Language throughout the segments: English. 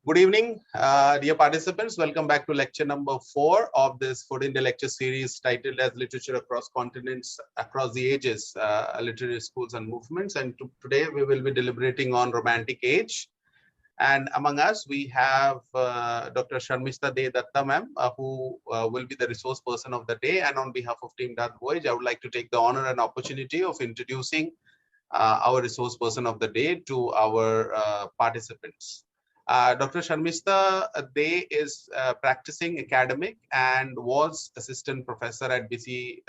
Good evening, dear participants. Welcome back to lecture number 4 of this 14-day lecture series titled as Literature Across Continents, Across the Ages, Literary Schools and Movements. And today we will be deliberating on Romantic Age. And among us, we have Dr. Sharmistha De Dutta ma'am, who will be the resource person of the day. And on behalf of Team VOYAGE, I would like to take the honor and opportunity of introducing our resource person of the day to our participants. Dr. Sharmistha De is practicing academic and was assistant professor at BC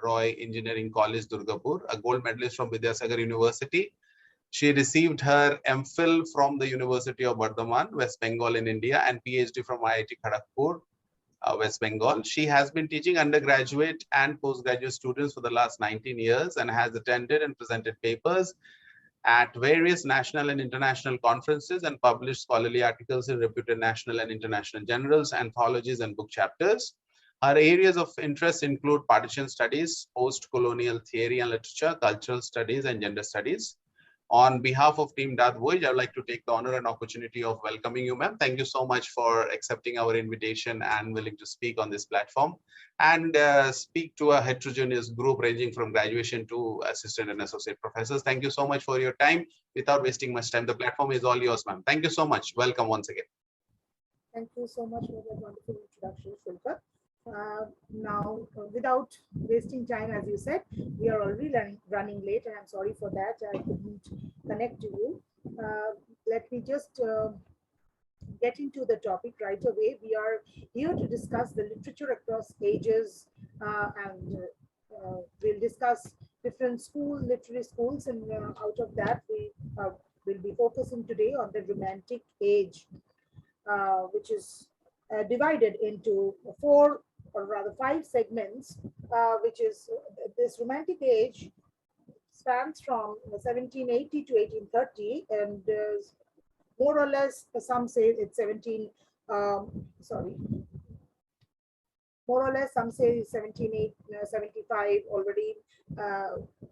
Roy Engineering College, Durgapur, a gold medalist from Vidyasagar University. She received her MPhil from the University of Bardhaman, West Bengal in India, and PhD from IIT Kharagpur, West Bengal. She has been teaching undergraduate and postgraduate students for the last 19 years and has attended and presented papers at various national and international conferences and published scholarly articles in reputed national and international journals, anthologies, and book chapters. Her areas of interest include partition studies, post-colonial theory and literature, cultural studies, and gender studies. On behalf of Team VOYAGE, I would like to take the honor and opportunity of welcoming you, ma'am. Thank you so much for accepting our invitation and willing to speak on this platform and speak to a heterogeneous group ranging from graduation to assistant and associate professors. Thank you so much for your time. Without wasting much time, the platform is all yours, ma'am. Thank you so much. Welcome once again. Thank you so much for that wonderful introduction, Shilpa. Now, without wasting time, as you said, we are already running late, and I'm sorry for that. I couldn't connect to you. Let me just get into the topic right away. We are here to discuss the literature across ages, and we'll discuss different literary schools, and out of that, we will be focusing today on the Romantic age, which is divided into 4 or rather 5 segments, which is this Romantic age spans from 1780 to 1830, and more or less, some say it's 17, sorry, more or less, some say 1775 already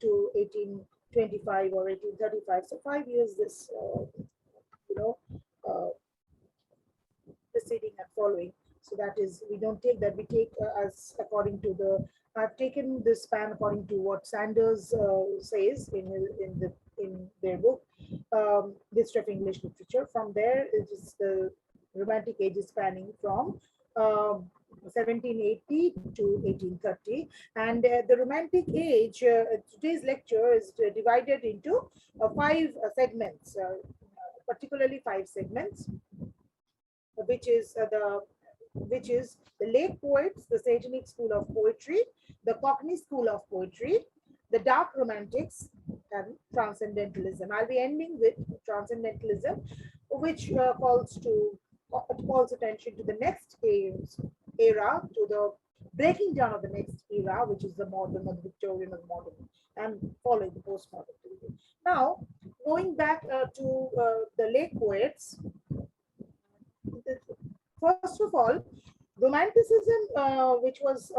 to 1825 or 1835. So 5 years this, preceding and following. So that is, we don't take that, we take as according to the, I've taken this span according to what Sanders says in their book, History of English Literature. From there, it is the Romantic age is spanning from 1780 to 1830. And the Romantic age, today's lecture is divided into 5 segments, particularly 5 segments, which is the late poets, the Satanic school of poetry, the Cockney school of poetry, the dark romantics, and transcendentalism. I'll be ending with transcendentalism, which calls attention to the next era, to the breaking down of the next era, which is the modern or the Victorian or the modern, and following the postmodern period. Now, going back to the late poets, first of all, Romanticism, which was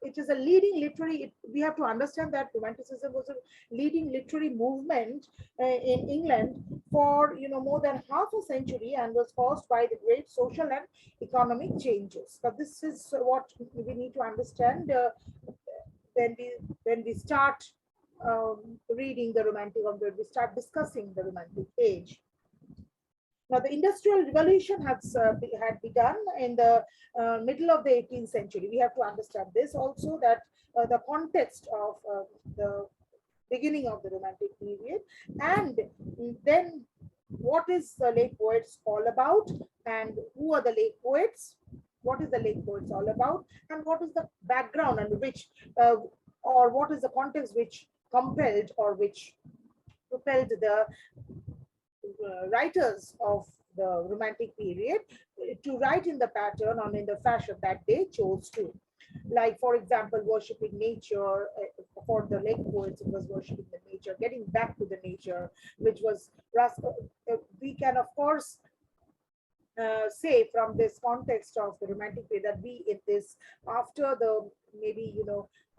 it is a leading literary. We have to understand that Romanticism was a leading literary movement in England for more than half a century, and was caused by the great social and economic changes. But this is what we need to understand when we start reading the Romantic, or when we start discussing the Romantic age. Now, the Industrial Revolution had begun in the middle of the 18th century. We have to understand this also, that the context of the beginning of the Romantic period, and then what is the late poets all about, and who are the late poets, what is the late poets all about, and what is the background under which, or what is the context which compelled or which propelled the writers of the Romantic period to write in the pattern or in the fashion that they chose to. Like, for example, worshipping nature. For the late poets, it was worshipping the nature, getting back to the nature, which was, we can of course say from this context of the Romantic period that we, in this, after the, maybe,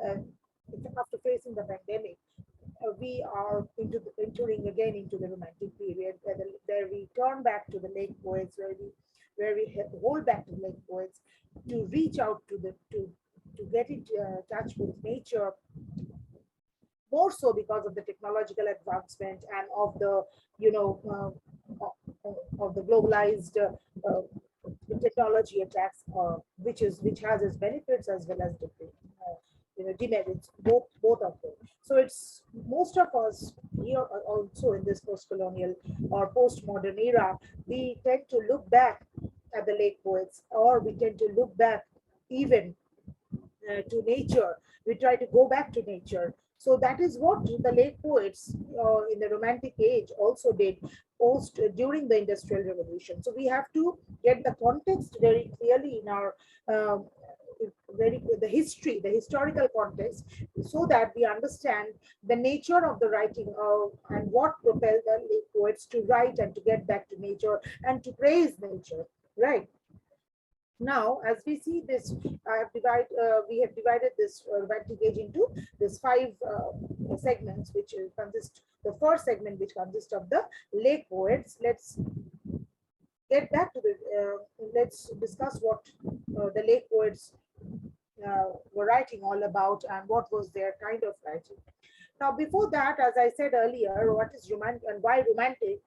after facing the pandemic, we are entering again into the Romantic period, where we turn back to the lake poets, where we hold back to the lake poets to reach out to get in touch with nature, more so because of the technological advancement and of the you know of the globalized technology attacks, which has its benefits as well as demerits, both of them. So it's most of us here also in this post-colonial or postmodern era, we tend to look back at the late poets, or we tend to look back even to nature. We try to go back to nature. So that is what the late poets in the Romantic age also did post during the Industrial Revolution. So we have to get the context very clearly in our uh, the historical context, so that we understand the nature of the writing and what propelled the late poets to write and to get back to nature and to praise nature. Right. Now, as we see this, we have divided this Romantic age into this five segments, which consist the first segment, which consists of the lake poets. Let's get back to the. Let's discuss what the lake poets were writing all about and what was their kind of writing. Now, before that, as I said earlier, what is romantic and why romantic?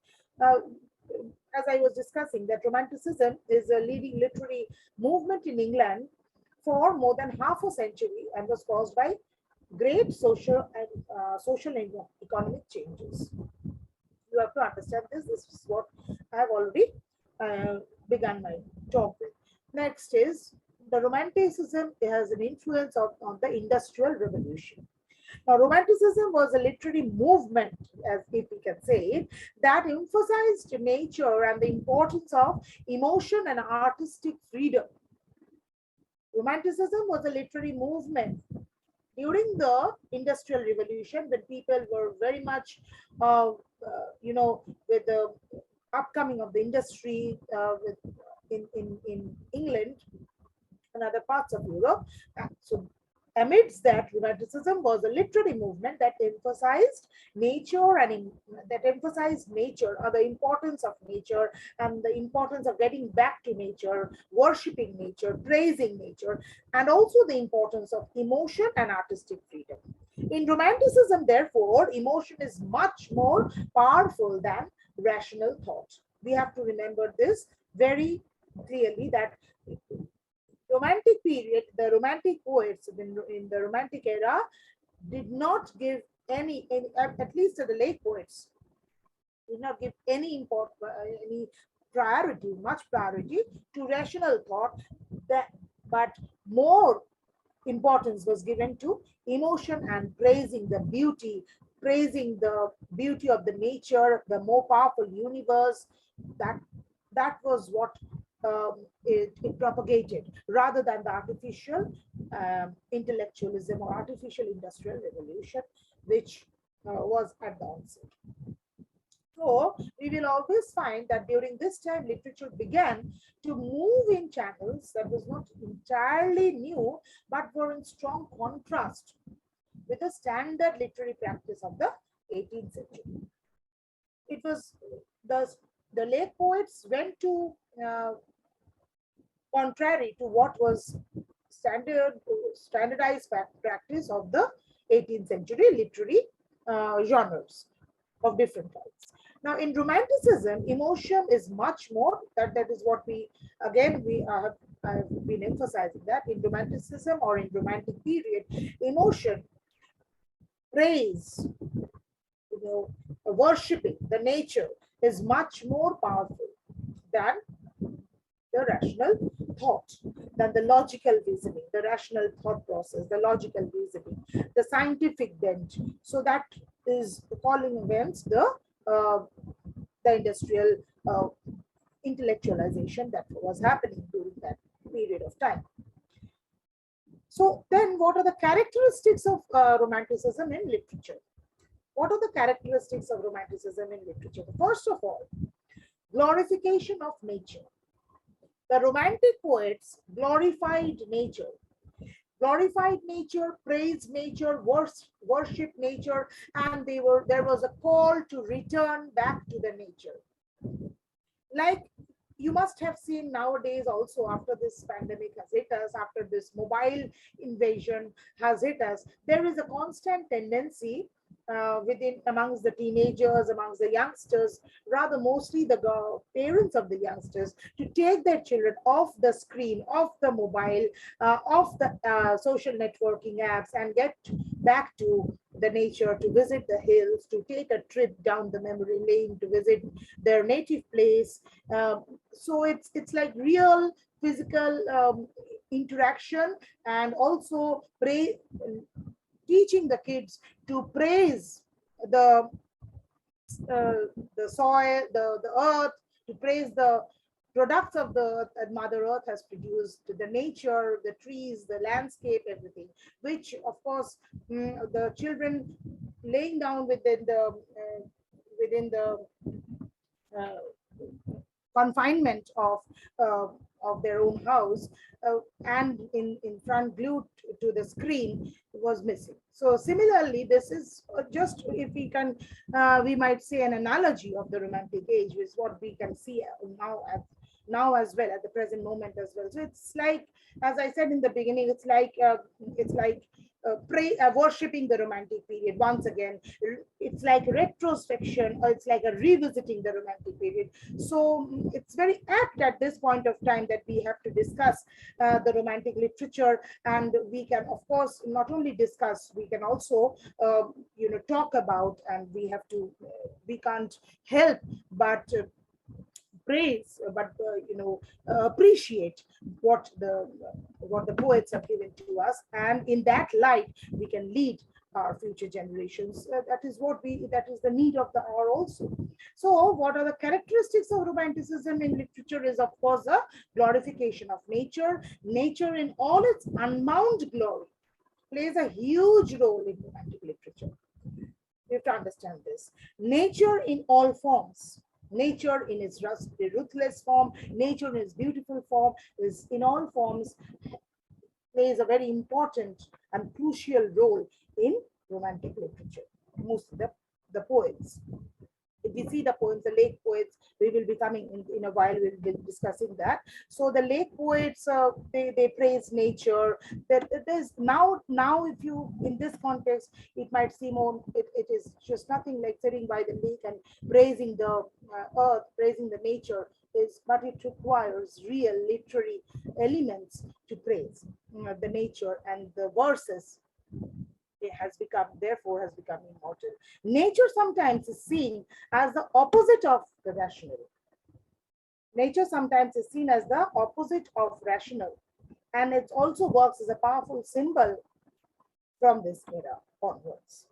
Uh, as I was discussing, that Romanticism is a leading literary movement in England for more than half a century and was caused by great social and economic changes. You have to understand this. This is what I have already uh, begun my talk with. Next is the Romanticism has an influence on the Industrial Revolution. Now, Romanticism was a literary movement, as if we can say, that emphasized nature and the importance of emotion and artistic freedom. Romanticism was a literary movement during the Industrial Revolution, when people were very much, with the upcoming of the industry in England and other parts of Europe. So amidst that, Romanticism was a literary movement that emphasized nature that emphasized nature, or the importance of nature and the importance of getting back to nature, worshipping nature, praising nature, and also the importance of emotion and artistic freedom. In Romanticism, therefore, emotion is much more powerful than rational thought. We have to remember this very clearly, that Romantic period, the Romantic poets in the Romantic era did not give any at least the late poets, did not give any priority, much priority to rational thought, that, but more importance was given to emotion and praising the beauty of the nature, the more powerful universe. That was what it propagated, rather than the artificial intellectualism or artificial industrial revolution, which was advancing. So we will always find that during this time, literature began to move in channels that was not entirely new, but were in strong contrast with the standard literary practice of the 18th century. It was the late poets went to contrary to what was standardized practice of the 18th century literary genres of different types. Now, in Romanticism, emotion is much more, that is what we have been emphasizing, that in Romanticism or in Romantic period, emotion, praise, worshipping the nature is much more powerful than the rational thought, than the logical reasoning, the rational thought process, the logical reasoning, the scientific bent. So that is calling against the industrial intellectualization that was happening during that period of time. So then, what are the characteristics of Romanticism in literature? What are the characteristics of Romanticism in literature? First of all, glorification of nature. The Romantic poets glorified nature. glorified nature, praised nature, worshipped nature, and there was a call to return back to the nature. Like you must have seen nowadays also, after this pandemic has hit us, after this mobile invasion has hit us, there is a constant tendency within amongst the teenagers, amongst the youngsters, rather mostly the parents of the youngsters, to take their children off the screen, off the mobile, off the social networking apps, and get back to the nature, to visit the hills, to take a trip down the memory lane, to visit their native place. So it's like real physical interaction, and also teaching the kids to praise the the soil, the earth, to praise the products of the earth that Mother Earth has produced, the nature, the trees, the landscape, everything, which of course the children laying down within the confinement of their own house, and in front glued to the screen, was missing. So similarly, this is just, if we can, we might say an analogy of the Romantic age, is what we can see now as well, at the present moment as well. So it's like, as I said in the beginning, it's like worshipping the Romantic period once again. It's like retrospection, or it's like a revisiting the Romantic period. So it's very apt at this point of time that we have to discuss the Romantic literature, and we can, of course, not only discuss, we can also talk about, and we can't help but praise, but appreciate what the poets have given to us, and in that light we can lead our future generations. That is the need of the hour also. So what are the characteristics of Romanticism in literature? Is of course a glorification of nature. Nature in all its unbound glory plays a huge role in Romantic literature. You have to understand this. Nature in all forms, nature in its ruthless form, nature in its beautiful form, is in all forms, plays a very important and crucial role in Romantic literature. Most of the poets. If we see the poems, the late poets, we will be coming in a while, we'll be discussing that. So the late poets, they praise nature. There's now if you, in this context, it might seem it is just nothing like sitting by the lake and praising the earth, praising the nature, but it requires real literary elements to praise the nature, and the verses, it has become immortal. Nature sometimes is seen as the opposite of the rational. Nature sometimes is seen as the opposite of rational, and it also works as a powerful symbol from this era onwards.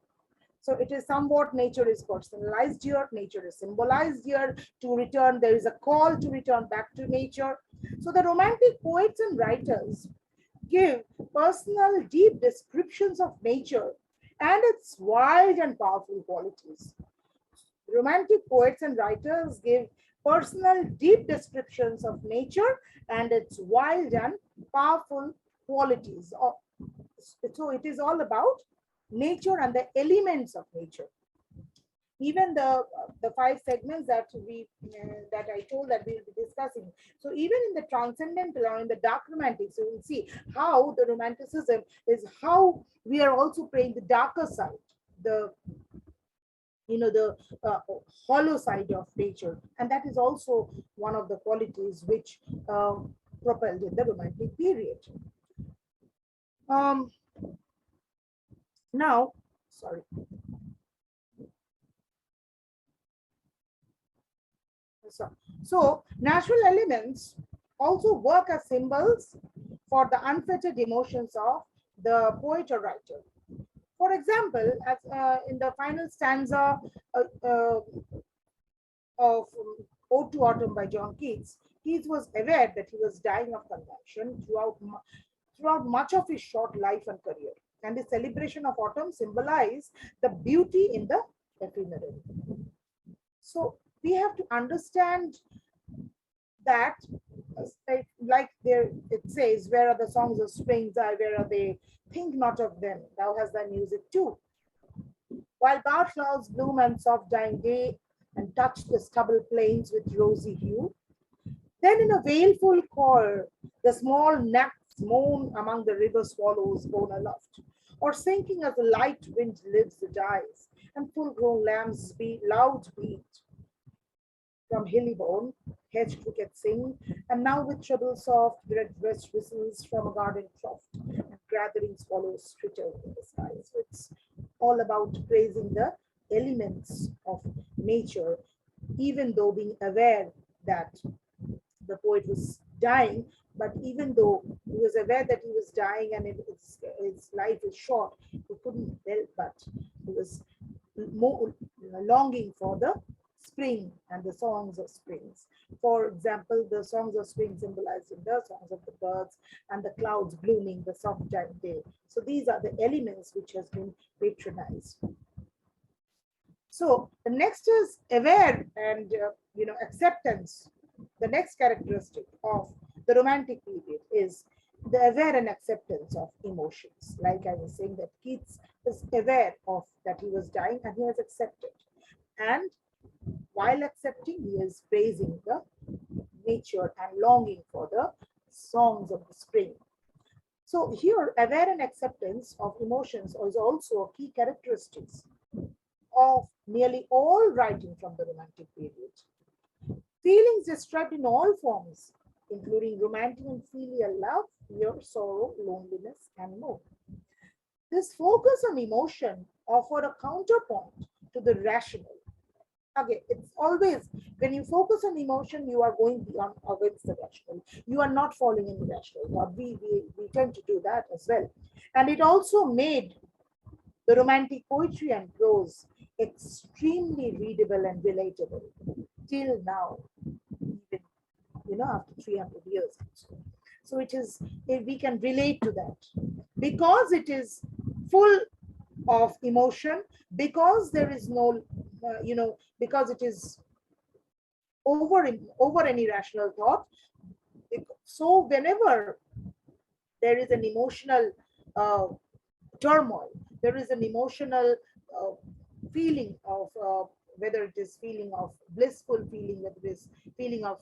So it is somewhat, nature is personalized here, nature is symbolized here, to return, there is a call to return back to nature. So the Romantic poets and writers give personal, deep descriptions of nature and its wild and powerful qualities. Romantic poets and writers give personal, deep descriptions of nature and its wild and powerful qualities. So it is all about nature and the elements of nature. Even the 5 segments that I told that we will be discussing. So even in the transcendental or in the dark romantics, you will see how the Romanticism is how we are also playing the darker side, the hollow side of nature, and that is also one of the qualities which propelled in the Romantic period. Now, sorry. So natural elements also work as symbols for the unfettered emotions of the poet or writer. For example, as in the final stanza of Ode to Autumn by John Keats, Keats was aware that he was dying of consumption throughout much of his short life and career. And the celebration of autumn symbolized the beauty in the ephemeral. So we have to understand that like there it says, where are the songs of springs? Where are they? Think not of them. Thou hast thy music too. While bar clouds bloom and soft dying day, and touch the stubble plains with rosy hue, then in a wailful choir, the small gnats moan among the river swallows borne aloft, or sinking as the light wind lives the dies, and full-grown lambs loud beat from hilly bone, hedge crickets sing, and now with treble soft, red breast whistles from a garden croft, and gathering swallows twitter in the sky. So it's all about praising the elements of nature, even though being aware that the poet was dying, but even though he was aware that he was dying and his life is short, he couldn't help but he was more longing for the spring and the songs of springs. For example, the songs of spring symbolized in the songs of the birds and the clouds blooming, the soft day. So these are the elements which has been patronized. So the next is aware and acceptance. The next characteristic of the Romantic period is the aware and acceptance of emotions. Like I was saying, that Keats is aware of that he was dying and he has accepted. And while accepting, he is praising the nature and longing for the songs of the spring. So here, aware and acceptance of emotions is also a key characteristics of nearly all writing from the Romantic period. Feelings described in all forms, including romantic and filial love, fear, sorrow, loneliness, and more. This focus on emotion offered a counterpoint to the rational. Again, it's always when you focus on emotion, you are going beyond against the rational. You are not falling in the rational. But we tend to do that as well. And it also made the Romantic poetry and prose extremely readable and relatable till now, even after 300 years. So it is, we can relate to that because it is full of emotion, because there is no, because it is over any rational thought. So whenever there is an emotional turmoil, there is an emotional feeling of whether it is feeling of blissful feeling, whether it is feeling of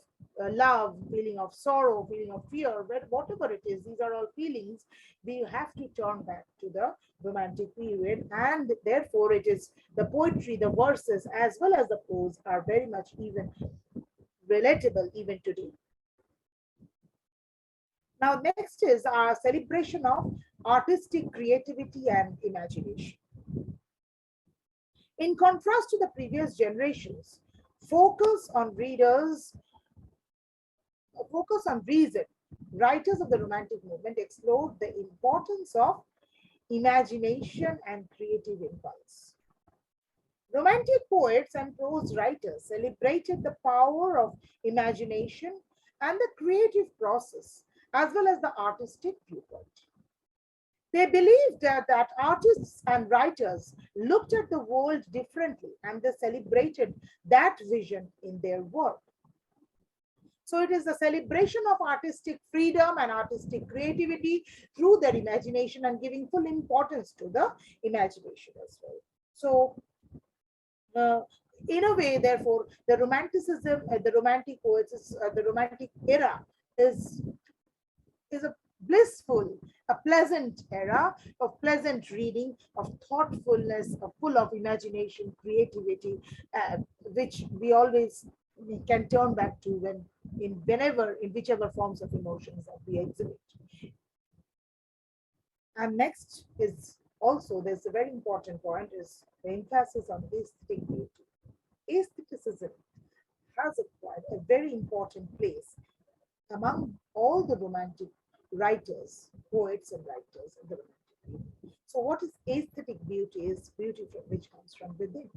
love, feeling of sorrow, feeling of fear, whatever it is, these are all feelings. We have to turn back to the Romantic period, and therefore it is the poetry, the verses, as well as the prose are very much even relatable even today. Now, next is our celebration of artistic creativity and imagination. In contrast to the previous generations, focus on reason, writers of the Romantic movement explored the importance of imagination and creative impulse. Romantic poets and prose writers celebrated the power of imagination and the creative process, as well as the artistic viewpoint. They believed that artists and writers looked at the world differently, and they celebrated that vision in their work. So it is the celebration of artistic freedom and artistic creativity through their imagination and giving full importance to the imagination as well. So in a way, therefore, the Romanticism, the Romantic poets, the Romantic era is a blissful, a pleasant era of pleasant reading, of thoughtfulness, of full of imagination, creativity, which we can turn back to in whichever forms of emotions that we exhibit. And next is also, there's a very important point, is the emphasis on aesthetic beauty. Aestheticism has acquired a very important place among all the Romantic writers, poets and writers in the Romantic period. So what is aesthetic beauty? Is beauty which comes from within.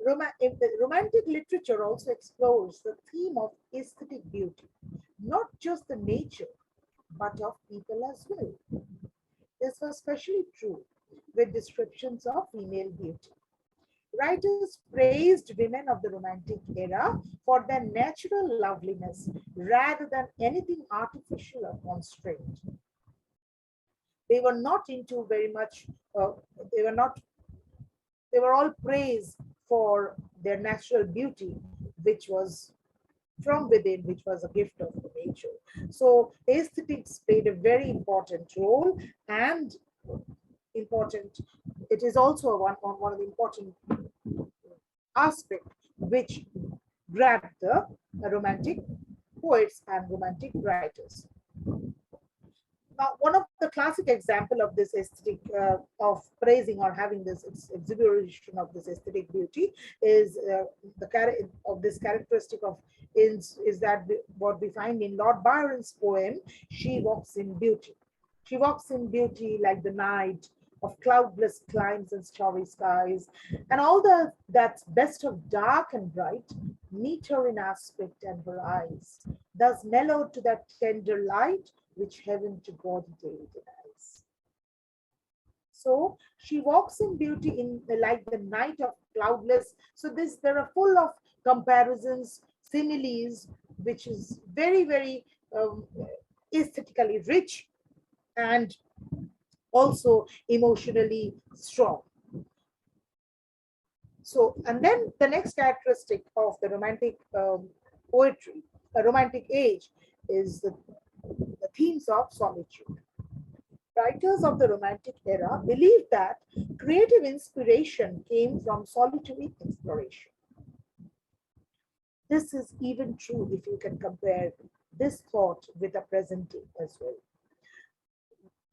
The Romantic literature also explores the theme of aesthetic beauty, not just the nature, but of people as well. This was especially true with descriptions of female beauty. Writers praised women of the Romantic era for their natural loveliness rather than anything artificial or constrained. They were not into very much, uh, they were not, they were all praised for their natural beauty, which was from within, which was a gift of nature. So aesthetics played a very important role and important. It is also one of the important aspect which grabbed the romantic poets and romantic writers. Now, one of the classic example of this aesthetic of praising or having this exhibition of this aesthetic beauty is of this characteristic of is that what we find in Lord Byron's poem, She Walks in Beauty. She walks in beauty like the night of cloudless climes and starry skies, and all that's best of dark and bright, meet her in aspect and her eyes, thus mellowed to that tender light which heaven to God day denies. So she walks in beauty in like the night of cloudless. So there are full of comparisons, similes, which is very, very aesthetically rich and also emotionally strong. So, and then the next characteristic of the romantic poetry, a romantic age, is the themes of solitude. Writers of the Romantic era believed that creative inspiration came from solitary exploration. This is even true if you can compare this thought with the present day as well.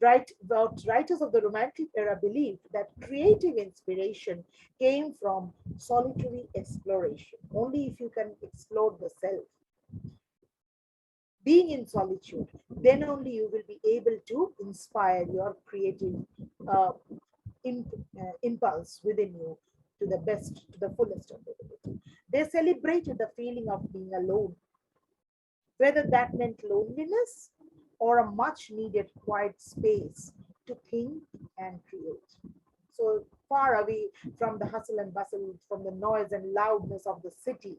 Writers of the Romantic era believed that creative inspiration came from solitary exploration. Only if you can explore the self, being in solitude, then only you will be able to inspire your creative uh, impulse within you to the best, to the fullest of their ability. They celebrated the feeling of being alone, whether that meant loneliness or a much needed quiet space to think and create. So far away from the hustle and bustle, from the noise and loudness of the city,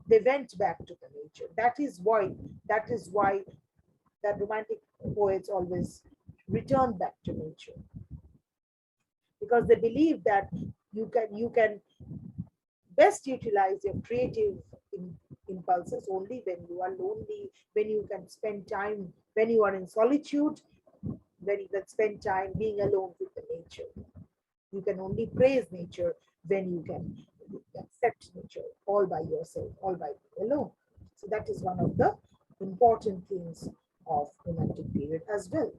they went back to the nature. That is why that romantic poets always return back to nature, because they believe that you can best utilize your creative impulses only when you are lonely, when you can spend time, when you are in solitude, when you can spend time being alone with the nature. You can only praise nature when you can accept nature all by yourself, all by being alone. So that is one of the important things of romantic period as well.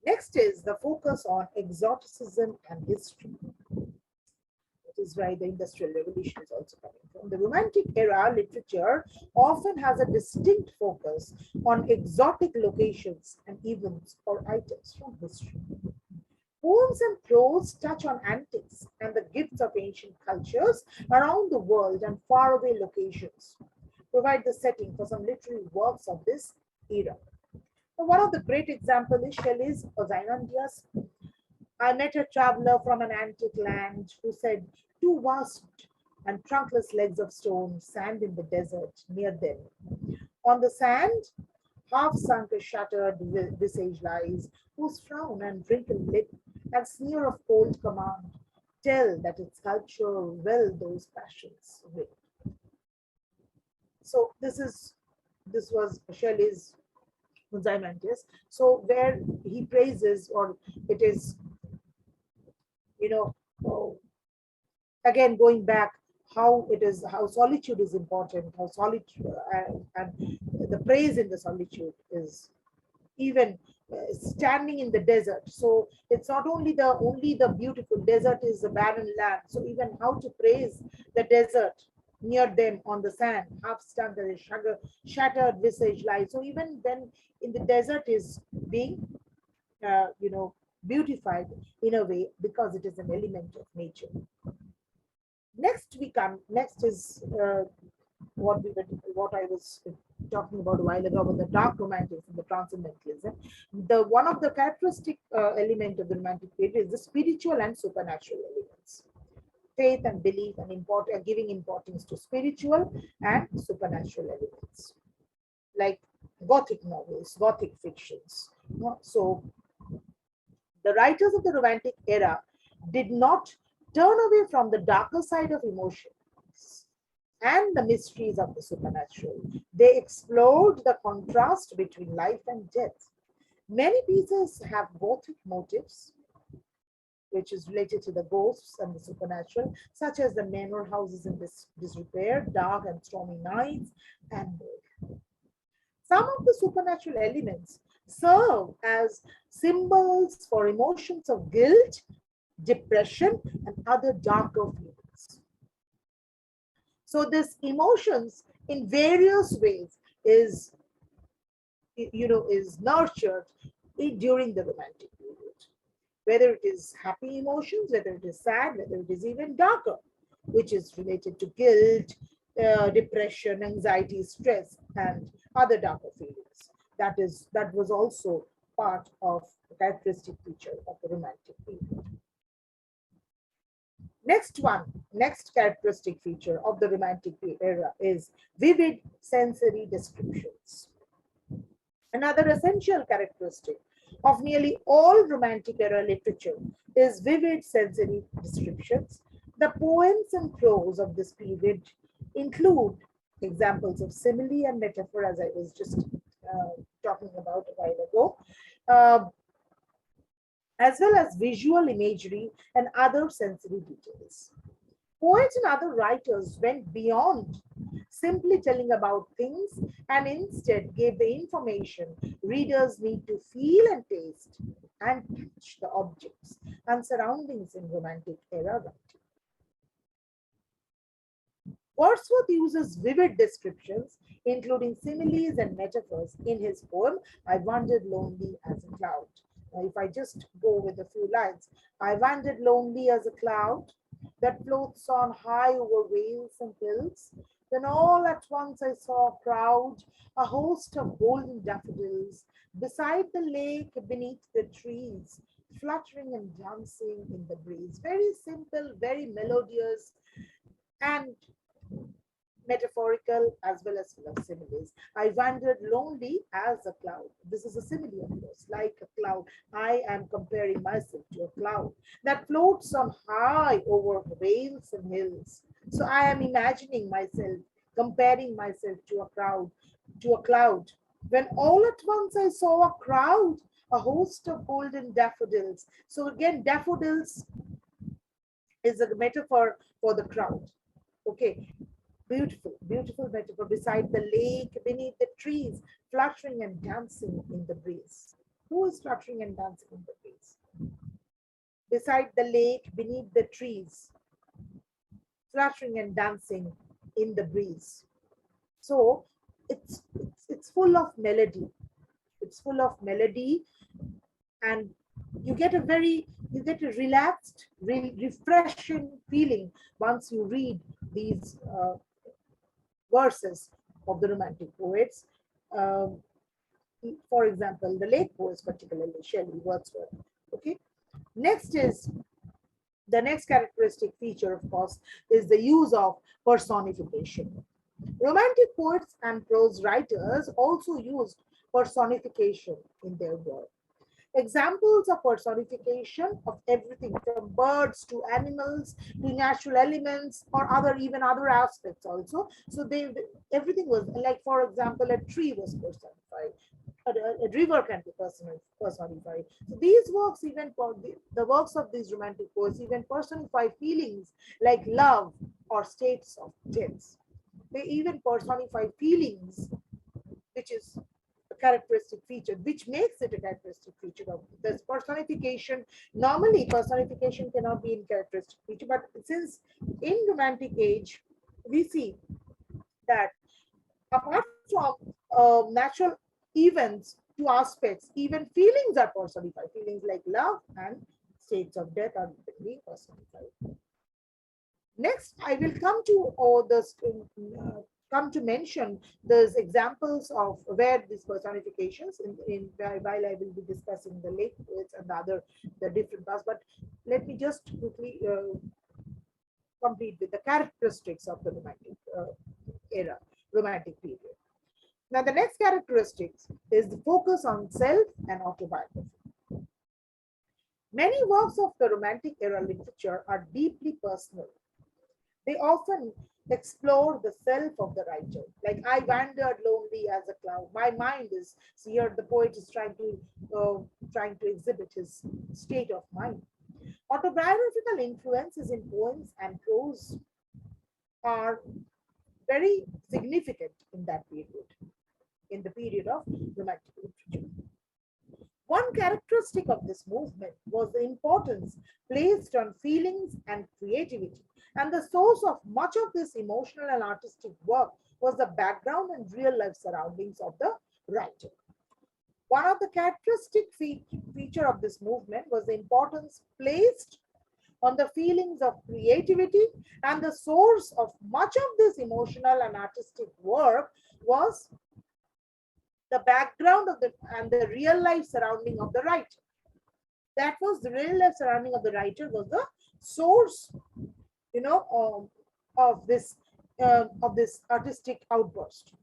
Next is the focus on exoticism and history. That is why the Industrial Revolution is also coming from. The Romantic era literature often has a distinct focus on exotic locations and events or items from history. Poems and prose touch on antiques and the gifts of ancient cultures around the world and faraway locations, provide the setting for some literary works of this era. Now, one of the great examples is Shelley's Ozymandias. I met a traveler from an antique land who said, two vast and trunkless legs of stone stand in the desert near them. On the sand, half sunk a shattered visage lies, whose frown and wrinkled lip and sneer of cold command tell that its sculpture well those passions with. So this was Shelley's Ozymandias. So where he praises, or it is, you know, oh, again going back, how solitude is important, how solitude and the praise in the solitude is even standing in the desert. So it's not only the beautiful desert is a barren land. So even how to praise the desert near them on the sand, half stunned, there is shattered visage lies. So even when in the desert is being, beautified in a way because it is an element of nature. Next is what I was talking about a while ago about the dark romantics and the transcendentalism. The one of the characteristic element of the romantic period is the spiritual and supernatural elements. faith and belief, and giving importance to spiritual and supernatural elements, like Gothic novels, Gothic fictions. So the writers of the Romantic era did not turn away from the darker side of emotions and the mysteries of the supernatural. They explored the contrast between life and death. Many pieces have Gothic motifs, which is related to the ghosts and the supernatural, such as the manor houses in disrepair, dark and stormy nights, and more. Some of the supernatural elements serve as symbols for emotions of guilt, depression, and other darker feelings. So this emotions in various ways is, is nurtured during the Romantic period. Whether it is happy emotions, whether it is sad, whether it is even darker, which is related to guilt, depression, anxiety, stress, and other darker feelings. That was also part of the characteristic feature of the Romantic period. Next characteristic feature of the Romantic era is vivid sensory descriptions. Another essential characteristic of nearly all Romantic era literature is vivid sensory descriptions. The poems and prose of this period include examples of simile and metaphor, as I was just talking about a while ago, as well as visual imagery and other sensory details. Poets and other writers went beyond simply telling about things and instead gave the information readers need to feel and taste and touch the objects and surroundings in Romantic era writing. Wordsworth uses vivid descriptions, including similes and metaphors, in his poem, I Wandered Lonely as a Cloud. Now, if I just go with a few lines, I wandered lonely as a cloud that floats on high over vales and hills. Then all at once I saw a crowd, a host of golden daffodils, beside the lake, beneath the trees, fluttering and dancing in the breeze. Very simple, very melodious, and metaphorical as well as full of similes. I wandered lonely as a cloud. This is a simile, of course, like a cloud. I am comparing myself to a cloud that floats on high over vales and hills. So I am imagining myself, comparing myself to a cloud. When all at once I saw a crowd, a host of golden daffodils. So again, daffodils is a metaphor for the crowd. Okay, beautiful, beautiful metaphor. Beside the lake, beneath the trees, fluttering and dancing in the breeze. Who is fluttering and dancing in the breeze? Beside the lake, beneath the trees, fluttering and dancing in the breeze. So it's full of melody. It's full of melody, and you get a relaxed, refreshing feeling once you read these verses of the Romantic poets. Um, for example, the lake poets, particularly Shelley, Wordsworth. Okay. The next characteristic feature, of course, is the use of personification. Romantic poets and prose writers also used personification in their work. Examples of personification of everything from birds to animals to natural elements or even other aspects also. So everything was like, for example, a tree was personified. A river can be personified. So these works, even for the works of these Romantic poets, even personify feelings like love or states of death. They even personify feelings, which is a characteristic feature, which makes it a characteristic feature of this personification. Normally, personification cannot be in characteristic feature, but since in Romantic age, we see that apart from natural events to aspects, even feelings are personified. Feelings like love and states of death are being personified. Next, I will come to mention those examples of where these personifications while I will be discussing the lake poets and the different parts. But let me just quickly complete with the characteristics of the romantic era, romantic period. Now, the next characteristics is the focus on self and autobiography. Many works of the romantic era literature are deeply personal. They often explore the self of the writer. Like, I wandered lonely as a cloud. My mind is, see here the poet is trying to exhibit his state of mind. Autobiographical influences in poems and prose are very significant in that period, in the period of romantic literature. One characteristic of this movement was the importance placed on feelings and creativity. And the source of much of this emotional and artistic work was the background and real life surroundings of the writer. One of the characteristic feature of this movement was the importance placed on the feelings of creativity, and the source of much of this emotional and artistic work was the background of the and the real life surrounding of the writer. That was the real life surrounding of the writer was the source, of this artistic outburst,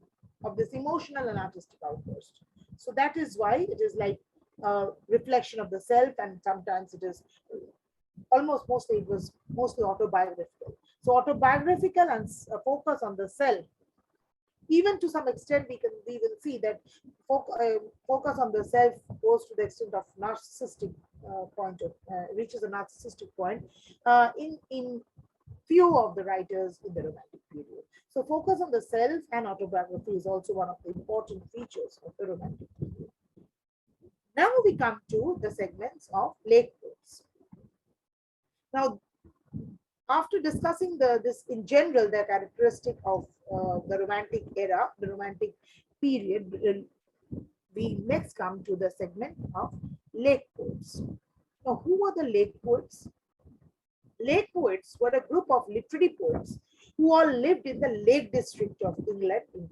of this emotional and artistic outburst. So that is why it is like a reflection of the self, and sometimes it is mostly it was mostly autobiographical. So autobiographical and focus on the self. Even to some extent, we will see that focus on the self goes to the extent of narcissistic point of reaches a narcissistic point in few of the writers in the romantic period. So focus on the self and autobiography is also one of the important features of the romantic period. Now we come to the segments of late poets. Now, after discussing this in general, the characteristic of the romantic era, the romantic period, we next come to the segment of lake poets. Now, who were the lake poets? Lake poets were a group of literary poets who all lived in the Lake District of England.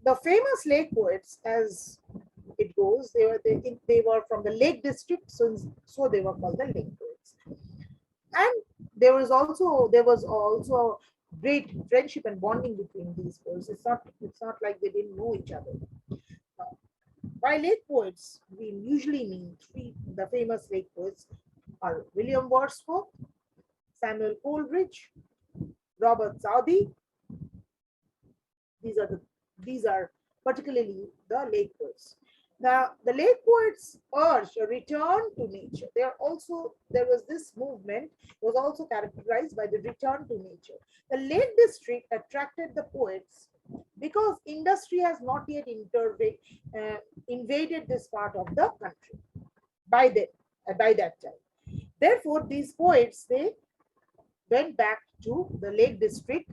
The famous lake poets, as it goes, they were from the Lake District, so they were called the lake poets. And there was also great friendship and bonding between these poets. It's not like they didn't know each other. By lake poets, we usually mean the famous lake poets are William Wordsworth, Samuel Coleridge, Robert Southey. These are particularly the lake poets. Now, the lake poets urged a return to nature. There was this movement was also characterized by the return to nature. The Lake District attracted the poets because industry has not yet invaded this part of the country by that time. Therefore, these poets, they went back to the Lake District.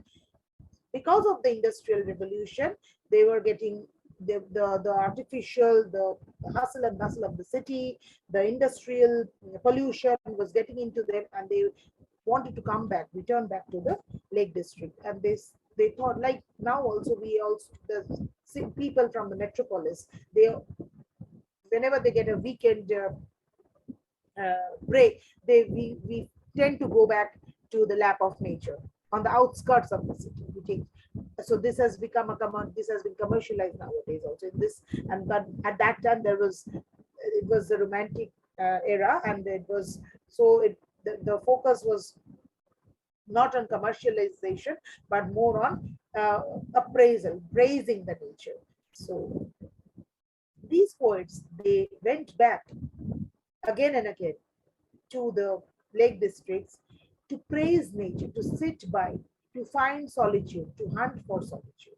Because of the Industrial Revolution, they were getting the artificial, the hustle and bustle of the city, the industrial pollution was getting into them, and they wanted to return back to the Lake District. And they thought, like now also the people from the metropolis, whenever they get a weekend break, we tend to go back to the lap of nature on the outskirts of the city. So this has been commercialized nowadays also in this. And but at that time it was the romantic era, and it was the focus was not on commercialization but more on appraisal, praising the nature. So these poets, they went back again and again to the lake districts to praise nature, to sit by, to find solitude, to hunt for solitude.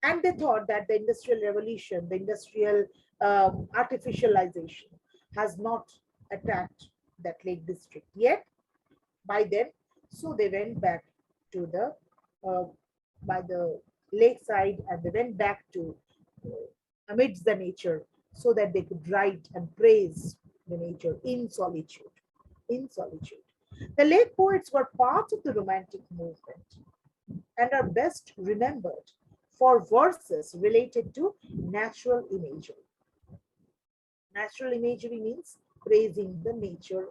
And they thought that the industrial revolution, the industrial artificialization has not attacked that lake district yet by then. So they went back to the by the lakeside, and they went back to amidst the nature so that they could write and praise the nature in solitude. In solitude. The lake poets were part of the Romantic movement and are best remembered for verses related to natural imagery. Natural imagery means praising the nature,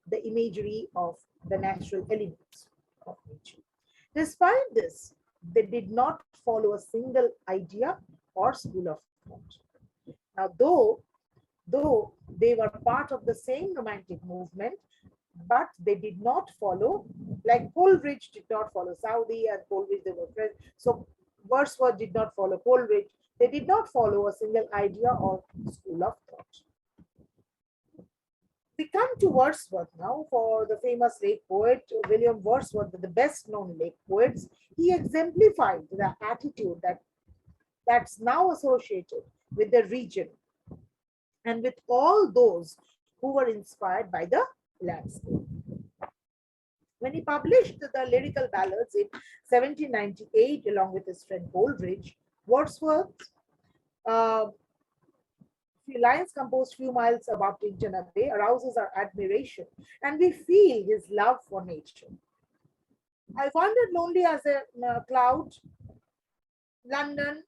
the imagery of the natural elements of nature. Despite this, they did not follow a single idea or school of thought. Now, though they were part of the same romantic movement, but they did not follow, like Coleridge did not follow Southey, and Coleridge they were friends. So Wordsworth did not follow Coleridge. They did not follow a single idea or school of thought. We come to Wordsworth now. For the famous lake poet William Wordsworth, the best known lake poets, he exemplified the attitude that's now associated with the region and with all those who were inspired by the landscape. When he published the lyrical ballads in 1798 along with his friend Coleridge, Wordsworth's few lines composed few miles above Tintern Bay arouses our admiration, and we feel his love for nature. I wandered lonely as a cloud, London,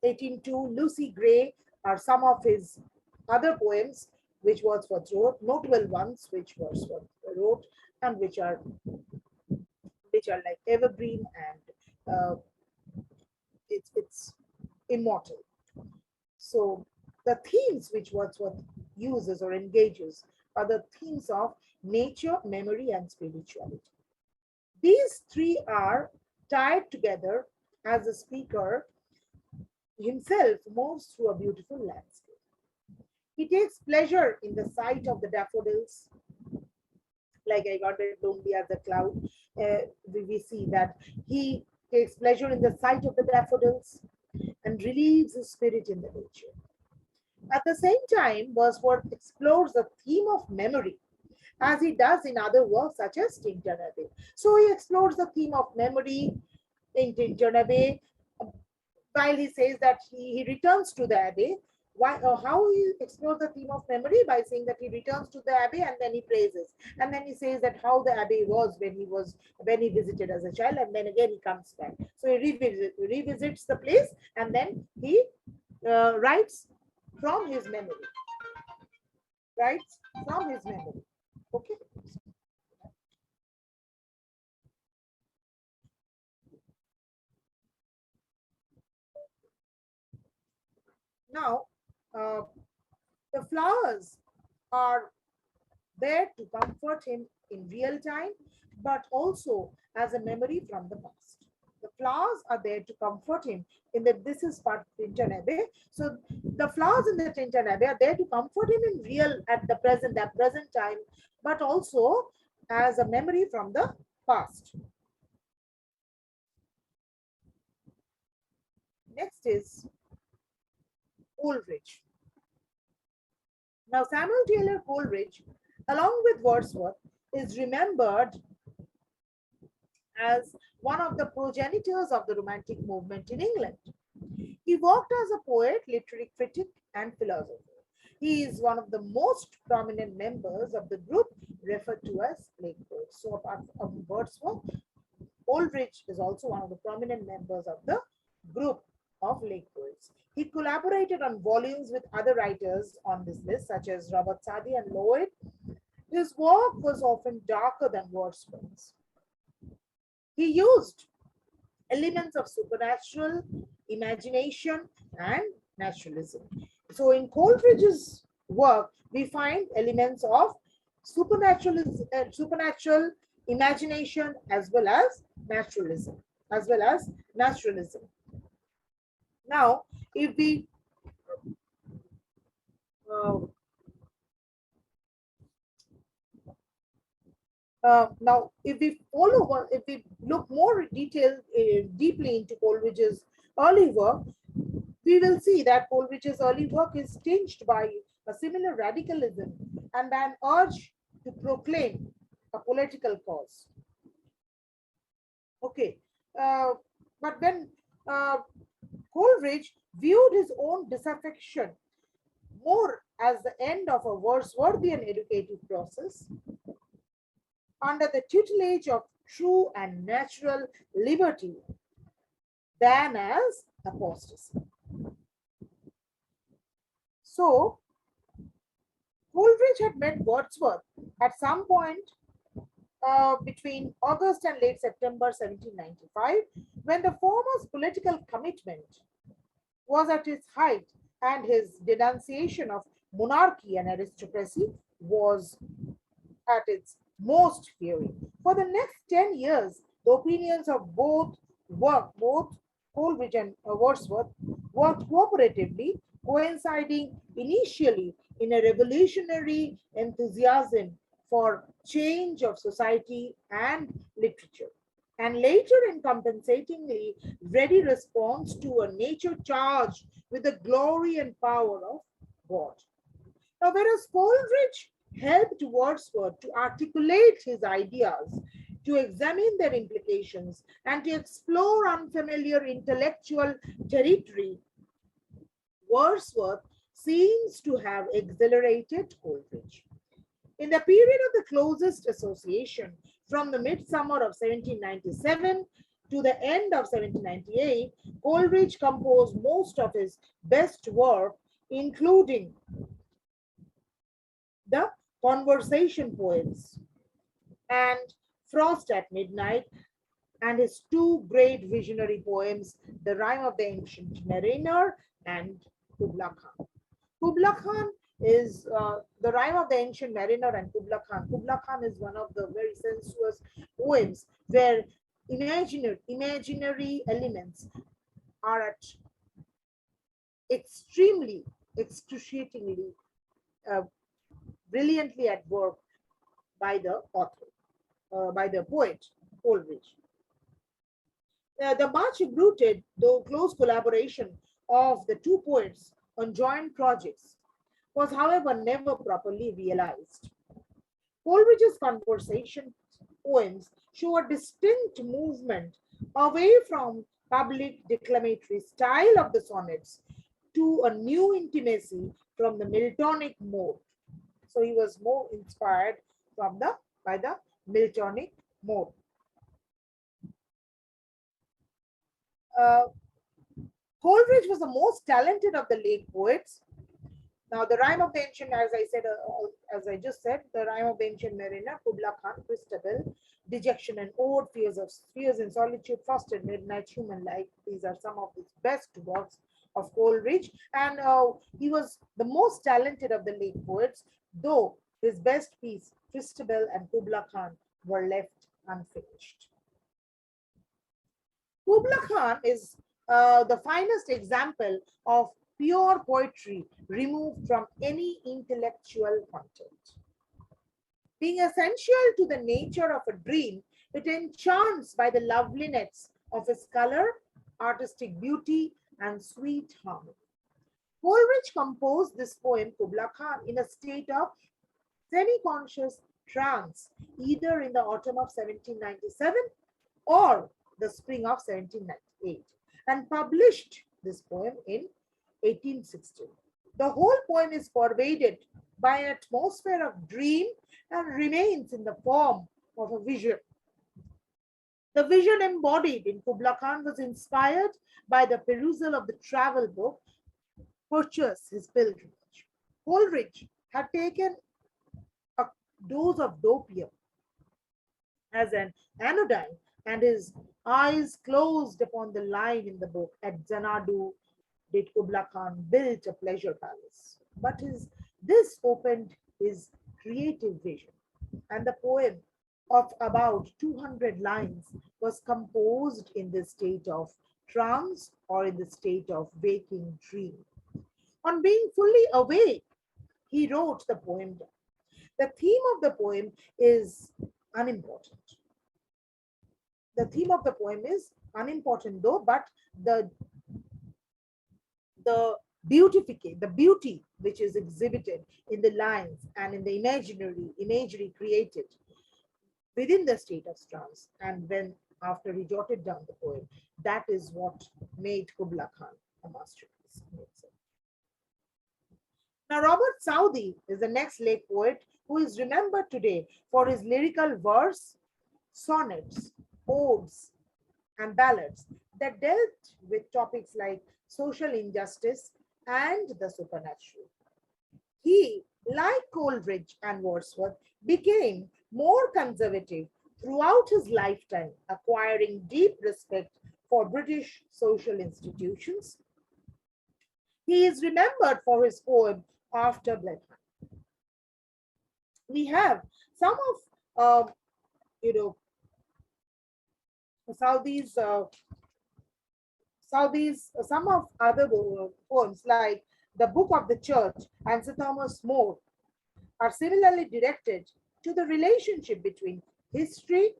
1802, Lucy Gray are some of his other poems which Wordsworth wrote, notable ones which Wordsworth wrote, and which are like evergreen, and it's immortal. So the themes which Wordsworth uses or engages are the themes of nature, memory, and spirituality. These three are tied together as the speaker himself moves through a beautiful landscape. He takes pleasure in the sight of the daffodils, like I wandered lonely as a cloud. We see that he takes pleasure in the sight of the daffodils and relieves his spirit in the nature. At the same time, Wordsworth explores the theme of memory, as he does in other works such as Tintern Abbey. So he explores the theme of memory in Tintern Abbey, while he says that he returns to the abbey. How he explores the theme of memory? By saying that he returns to the abbey and then he praises, and then he says that how the abbey was when he visited as a child, and then again he comes back. So he revisits the place, and then he writes from his memory. Okay. Now, the flowers are there to comfort him in real time, but also as a memory from the past. The flowers are there to comfort him in that this is part of Tintern Abbey. So the flowers in the Tintern Abbey are there to comfort him in real at the present, that present time, but also as a memory from the past. Next is Coleridge. Now, Samuel Taylor Coleridge, along with Wordsworth, is remembered as one of the progenitors of the Romantic movement in England. He worked as a poet, literary critic, and philosopher. He is one of the most prominent members of the group referred to as Lake Poets. So, apart from Wordsworth, Coleridge is also one of the prominent members of the group of Lake Poets. He collaborated on volumes with other writers on this list, such as Robert Southey and Lloyd. His work was often darker than Wordsworth's. He used elements of supernatural, imagination, and naturalism. So in Coleridge's work, we find elements of supernatural imagination as well as naturalism. Now, if we if we look more deeply into Coleridge's early work, we will see that Coleridge's early work is tinged by a similar radicalism and an urge to proclaim a political cause. Okay, but when Coleridge viewed his own disaffection more as the end of a Wordsworthian educative process under the tutelage of true and natural liberty than as apostasy. So, Coleridge had met Wordsworth at some point between August and late September 1795, when the former's political commitment was at its height and his denunciation of monarchy and aristocracy was at its most fiery. For the next 10 years, the opinions of both Coleridge and Wordsworth, worked cooperatively, coinciding initially in a revolutionary enthusiasm for change of society and literature, and later in compensatingly ready response to a nature charged with the glory and power of God. Now, whereas Coleridge helped Wordsworth to articulate his ideas, to examine their implications, and to explore unfamiliar intellectual territory, Wordsworth seems to have exhilarated Coleridge. In the period of the closest association, from the midsummer of 1797 to the end of 1798, Coleridge composed most of his best work, including the conversation poems and Frost at Midnight, and his two great visionary poems, The Rime of the Ancient Mariner and Kubla Khan. Kubla Khan is The Rime of the Ancient Mariner and Kubla Khan. Kubla Khan is one of the very sensuous poems where imaginary elements are at extremely, excruciatingly, uh, brilliantly at work by the author, by the poet, Coleridge. The much bruited, though close collaboration of the two poets on joint projects was, however, never properly realized. Coleridge's conversation poems show a distinct movement away from public declamatory style of the sonnets to a new intimacy from the Miltonic mode. So he was more inspired by the Miltonic mode. Coleridge was the most talented of the late poets. Now, the Rime of the Ancient, as I just said, the Rime of the Ancient Mariner, Kubla Khan, Christabel, Dejection and Ode, Fears in Solitude, Frost at Midnight, Human Life. These are some of his best works of Coleridge, and he was the most talented of the late poets, though his best piece, Christabel and Kubla Khan, were left unfinished. Kubla Khan is the finest example of pure poetry removed from any intellectual content. Being essential to the nature of a dream, it enchants by the loveliness of its color, artistic beauty, and sweet harmony. Coleridge composed this poem, Kubla Khan, in a state of semi-conscious trance, either in the autumn of 1797 or the spring of 1798, and published this poem in 1860. The whole poem is pervaded by an atmosphere of dream and remains in the form of a vision. The vision embodied in Kubla Khan was inspired by the perusal of the travel book, Purchase His Pilgrimage. Coleridge had taken a dose of dopium as an anodyne, and his eyes closed upon the line in the book, At Xanadu did Kubla Khan build a pleasure palace. But this opened his creative vision, and the poem of about 200 lines was composed in the state of trance or in the state of waking dream. On being fully awake, he wrote the poem down. The theme of the poem is unimportant. The theme of the poem is unimportant though, but the beauty which is exhibited in the lines and in the imagery created within the state of trance, and when after he jotted down the poem, that is what made Kubla Khan a masterpiece in itself. Now, Robert Southey is the next late poet who is remembered today for his lyrical verse, sonnets, odes, and ballads that dealt with topics like social injustice and the supernatural. He, like Coleridge and Wordsworth, became more conservative throughout his lifetime, acquiring deep respect for British social institutions. He is remembered for his poem After Blenheim. We have some of you know Southey's some of other poems like The Book of the Church and Sir Thomas More are similarly directed to the relationship between history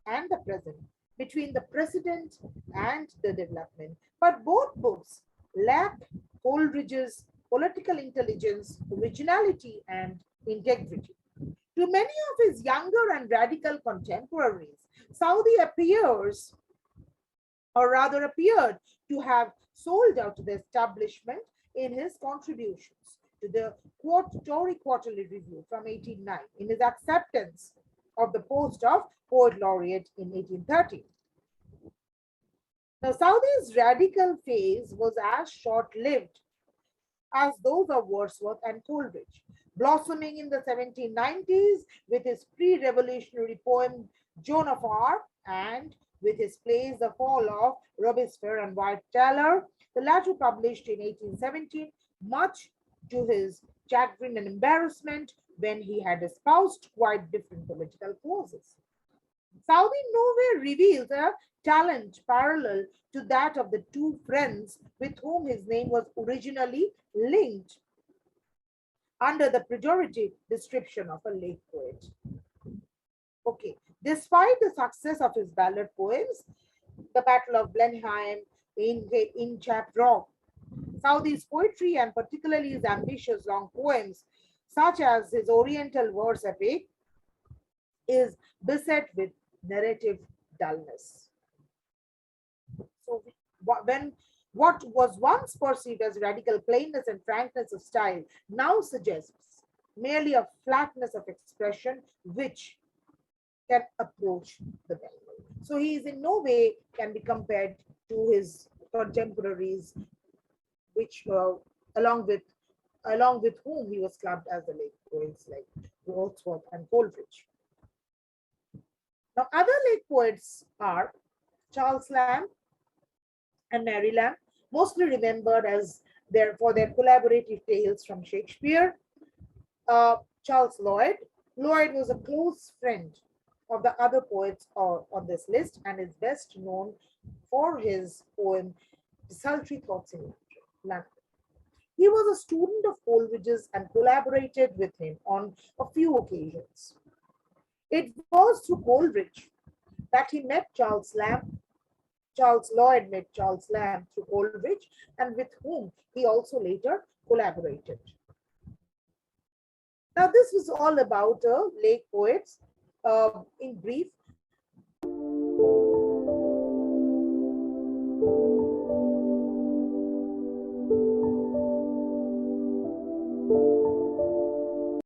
and the present, between the precedent and the development. But both books lack Coleridge's political intelligence, originality, and integrity. To many of his younger and radical contemporaries, Southey appears, or rather appeared, to have sold out the establishment in his contributions to the Tory Quarterly Review from 1809 in his acceptance of the post of Poet Laureate in 1830. Now, Southey's radical phase was as short-lived as those of Wordsworth and Coleridge, blossoming in the 1790s with his pre-revolutionary poem Joan of Arc and with his plays The Fall of Robespierre and White Tailor, the latter published in 1817, much to his chagrin and embarrassment when he had espoused quite different political causes. Southey nowhere reveals a talent parallel to that of the two friends with whom his name was originally linked under the pejorative description of a lake poet. Okay, despite the success of his ballad poems, The Battle of Blenheim, in Chap Rock, Southey's poetry and particularly his ambitious long poems, such as his Oriental verse epic, is beset with narrative dullness. So when what was once perceived as radical plainness and frankness of style now suggests merely a flatness of expression which can approach the Bengal. So he is in no way can be compared to his contemporaries, which along with whom he was clubbed as the late poets like Wordsworth and Coleridge. Now, other late poets are Charles Lamb and Mary Lamb, mostly remembered as for their collaborative tales from Shakespeare. Charles Lloyd. Lloyd was a close friend of the other poets on this list and is best known for his poem Desultory Thoughts in London. He was a student of Coleridge's and collaborated with him on a few occasions. It was through Coleridge that he met Charles Lamb. Charles Lloyd met Charles Lamb through Coleridge, and with whom he also later collaborated. Now, this was all about late poets in brief.